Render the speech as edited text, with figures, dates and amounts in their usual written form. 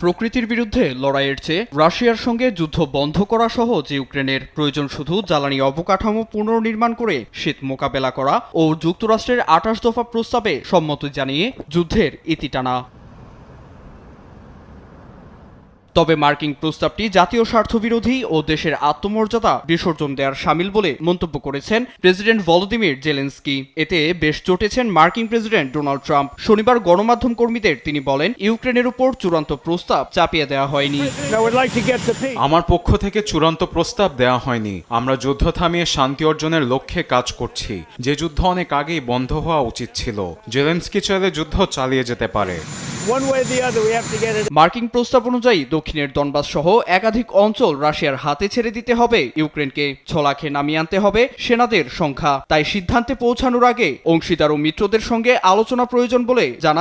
প্রকৃতির বিরুদ্ধে লড়াইয়ের চেয়ে রাশিয়ার সঙ্গে যুদ্ধ বন্ধ করা সহজ ইউক্রেনের। প্রয়োজন শুধু জ্বালানি অবকাঠামো পুনর্নির্মাণ করে শীত মোকাবেলা করা ও যুক্তরাষ্ট্রের ২৮ দফা প্রস্তাবে সম্মতি জানিয়ে যুদ্ধের ইতি টানা। তবে মার্কিন প্রস্তাবটি জাতীয় স্বার্থবিরোধী ও দেশের আত্মমর্যাদা বিসর্জন দেওয়ার শামিল বলে মন্তব্য করেছেন প্রেসিডেন্ট ভলোদিমির জেলেনস্কি। এতে বেশ চটেছেন মার্কিন প্রেসিডেন্ট ডোনাল্ড ট্রাম্প। শনিবার গণমাধ্যম কর্মীদের তিনি বলেন, ইউক্রেনের উপর চূড়ান্ত প্রস্তাব চাপিয়ে দেওয়া হয়নি। আমার পক্ষ থেকে চূড়ান্ত প্রস্তাব দেওয়া হয়নি। আমরা যুদ্ধ থামিয়ে শান্তি অর্জনের লক্ষ্যে কাজ করছি, যে যুদ্ধ অনেক আগেই বন্ধ হওয়া উচিত ছিল। জেলেনস্কি চাইলে যুদ্ধ চালিয়ে যেতে পারে। মার্কিন প্রস্তাব অনুযায়ী দক্ষিণের দনবাস সহ একাধিক অঞ্চল রাশিয়ার হাতে ছেড়ে দিতে হবে ইউক্রেনকে। ছোলাখে নামিয়ে আনতে হবে সেনাদের সংখ্যা। তাই সিদ্ধান্তে পৌঁছানোর আগে অংশীদার ও মিত্রদের সঙ্গে আলোচনা প্রয়োজন বলে জানান